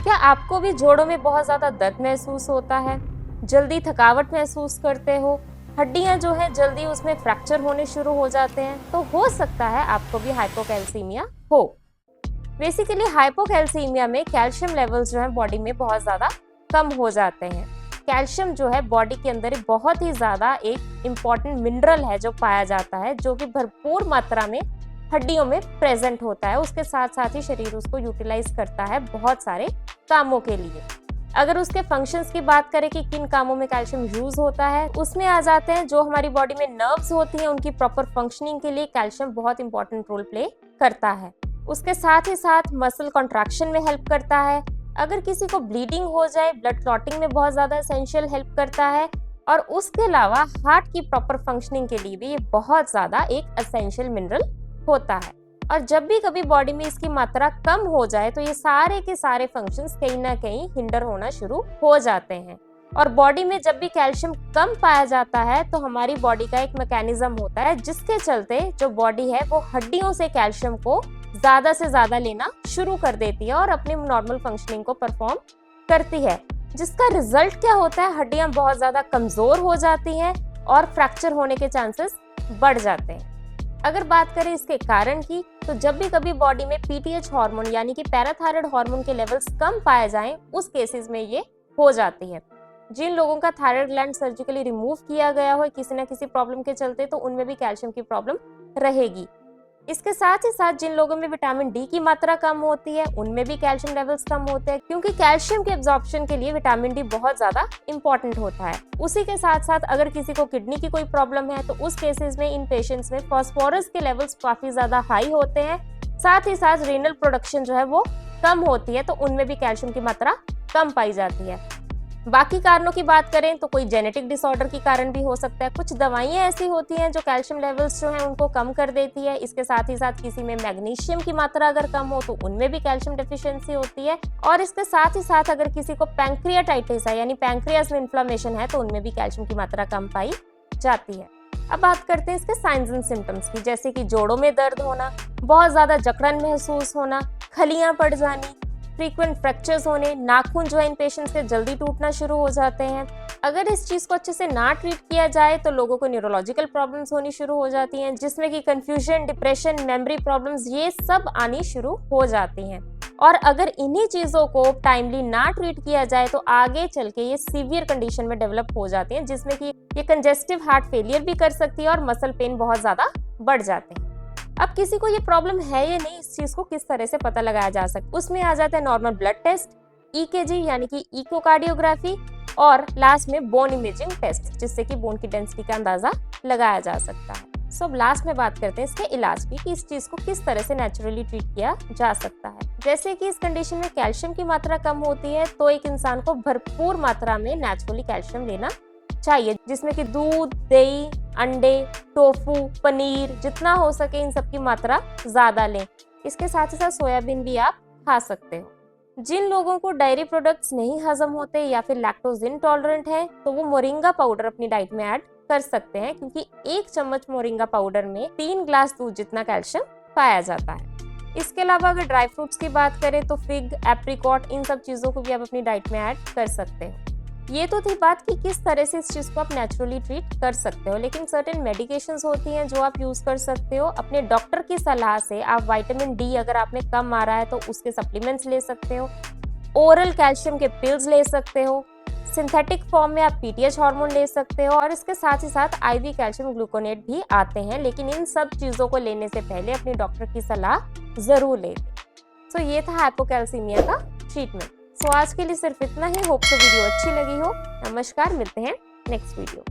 क्या आपको भी जोड़ों में बहुत ज़्यादा दर्द महसूस होता है? जल्दी थकावट महसूस करते हो? हड्डियां जो है जल्दी उसमें फ्रैक्चर होने शुरू हो जाते हैं? तो हो सकता है आपको भी हाइपोकैल्सीमिया हो। बेसिकली हाइपोकैल्सीमिया में कैल्शियम लेवल्स जो है बॉडी में बहुत ज़्यादा कम हो जाते हैं। कैल्शियम जो है बॉडी के अंदर बहुत ही ज़्यादा एक इम्पॉर्टेंट मिनरल है जो पाया जाता है, जो कि भरपूर मात्रा में हड्डियों में प्रेजेंट होता है। उसके साथ साथ ही शरीर उसको यूटिलाइज करता है बहुत सारे कामों के लिए। अगर उसके फंक्शंस की बात करें कि किन कामों में कैल्शियम यूज होता है, उसमें आ जाते हैं जो हमारी बॉडी में नर्व्स होती हैं, उनकी प्रॉपर फंक्शनिंग के लिए कैल्शियम बहुत इंपॉर्टेंट रोल प्ले करता है। उसके साथ ही साथ मसल कॉन्ट्रैक्शन में हेल्प करता है। अगर किसी को ब्लीडिंग हो जाए, ब्लड क्लॉटिंग में बहुत ज्यादा एसेंशियल हेल्प करता है। और उसके अलावा हार्ट की प्रॉपर फंक्शनिंग के लिए भी ये बहुत ज्यादा एक एसेंशियल मिनरल होता है। और जब भी कभी बॉडी में इसकी मात्रा कम हो जाए तो ये सारे के सारे फंक्शंस कहीं ना कहीं हिंडर होना शुरू हो जाते हैं। और बॉडी में जब भी कैल्शियम कम पाया जाता है तो हमारी बॉडी का एक मैकेनिज्म होता है जिसके चलते जो बॉडी है वो हड्डियों से कैल्शियम को ज्यादा से ज्यादा लेना शुरू कर देती है और अपनी नॉर्मल फंक्शनिंग को परफॉर्म करती है, जिसका रिजल्ट क्या होता है, हड्डियां बहुत ज्यादा कमजोर हो जाती हैं और फ्रैक्चर होने के चांसेस बढ़ जाते हैं। अगर बात करें इसके कारण की, तो जब भी कभी बॉडी में पीटीएच हार्मोन यानी कि पैराथायराइड हार्मोन के लेवल्स कम पाए जाएं, उस केसेस में ये हो जाती है। जिन लोगों का थायराइड ग्लैंड सर्जिकली रिमूव किया गया हो किसी न किसी प्रॉब्लम के चलते, तो उनमें भी कैल्शियम की प्रॉब्लम रहेगी। इसके साथ ही साथ जिन लोगों में विटामिन डी की मात्रा कम होती है, उनमें भी कैल्शियम लेवल्स कम होते हैं, क्योंकि कैल्शियम के एब्जॉर्प्शन के लिए विटामिन डी बहुत ज्यादा इंपॉर्टेंट होता है। उसी के साथ साथ अगर किसी को किडनी की कोई प्रॉब्लम है तो उस केसेस में इन पेशेंट्स में फास्फोरस के लेवल्स काफी ज्यादा हाई होते हैं। साथ ही साथ रेनल प्रोडक्शन जो है वो कम होती है, तो उनमें भी कैल्शियम की मात्रा कम पाई जाती है। बाकी कारणों की बात करें तो कोई जेनेटिक डिसऑर्डर के कारण भी हो सकता है। कुछ दवाइयां ऐसी होती हैं जो कैल्शियम लेवल्स जो हैं उनको कम कर देती है। इसके साथ ही साथ किसी में मैग्नीशियम की मात्रा अगर कम हो तो उनमें भी कैल्शियम डेफिशिएंसी होती है। और इसके साथ ही साथ अगर किसी को पैंक्रियाटाइटिस है यानी पैंक्रियास में इन्फ्लेमेशन है तो उनमें भी कैल्शियम की मात्रा कम पाई जाती है। अब बात करते हैं इसके साइंस एंड सिम्टम्स की, जैसे कि जोड़ों में दर्द होना, बहुत ज्यादा जकड़न महसूस होना, खलियां पड़ जानी, फ्रीक्वेंट फ्रैक्चर्स होने, नाखून जो है इन पेशेंट्स के जल्दी टूटना शुरू हो जाते हैं। अगर इस चीज को अच्छे से ना ट्रीट किया जाए तो लोगों को न्यूरोलॉजिकल प्रॉब्लम्स होनी शुरू हो जाती हैं, जिसमें कि कंफ्यूजन, डिप्रेशन, मेमोरी प्रॉब्लम्स ये सब आनी शुरू हो जाती हैं। और अगर इन्हीं चीजों को टाइमली ना ट्रीट किया जाए तो आगे चल के ये सीवियर कंडीशन में डेवलप हो जाती हैं, जिसमें कि ये कंजेस्टिव हार्ट फेलियर भी कर सकती है और मसल पेन बहुत ज्यादा बढ़ जाते हैं। अब किसी को ये प्रॉब्लम है या नहीं, इस चीज को किस तरह से पता लगाया जा सकता है, उसमें आ जाता है नॉर्मल ब्लड टेस्ट, ईकेजी यानी कि इकोकार्डियोग्राफी, और लास्ट में बोन इमेजिंग टेस्ट, जिससे कि बोन की डेंसिटी का अंदाजा लगाया जा सकता है। सो अब लास्ट में बात करते हैं इसके इलाज की, कि इस चीज को किस तरह से नेचुरली ट्रीट किया जा सकता है। जैसे कि इस कंडीशन में कैल्शियम की मात्रा कम होती है तो एक इंसान को भरपूर मात्रा में नेचुरली कैल्शियम लेना चाहिए, जिसमें कि दूध, दही, अंडे, टोफू, पनीर, जितना हो सके इन सब की मात्रा ज्यादा लें। इसके साथ ही साथ सोयाबीन भी आप खा सकते हो। जिन लोगों को डेयरी प्रोडक्ट्स नहीं हजम होते या फिर लैक्टोज इंटॉलरेंट है तो वो मोरिंगा पाउडर अपनी डाइट में ऐड कर सकते हैं, क्योंकि 1 चम्मच मोरिंगा पाउडर में 3 ग्लास दूध जितना कैल्शियम पाया जाता है। इसके अलावा अगर ड्राई फ्रूट्स की बात करें तो फिग, एप्रिकॉट, इन सब चीजों को भी आप अपनी डाइट में ऐड कर सकते हो। ये तो थी बात कि किस तरह से इस चीज को आप नेचुरली ट्रीट कर सकते हो, लेकिन सर्टेन मेडिकेशंस होती हैं जो आप यूज कर सकते हो। अपने डॉक्टर की सलाह से आप विटामिन डी अगर आप में कम आ रहा है तो उसके सप्लीमेंट्स ले सकते हो, ओरल कैल्शियम के पिल्स ले सकते हो, सिंथेटिक फॉर्म में आप पीटीएच हार्मोन ले सकते हो, और इसके साथ ही साथ आईवी कैल्शियम ग्लूकोनेट भी आते हैं। लेकिन इन सब चीजों को लेने से पहले अपने डॉक्टर की सलाह जरूर लें। सो ये था हाइपोकैल्सीमिया का ट्रीटमेंट। सो आज के लिए सिर्फ इतना ही। होप सो वीडियो अच्छी लगी हो। नमस्कार, मिलते हैं नेक्स्ट वीडियो।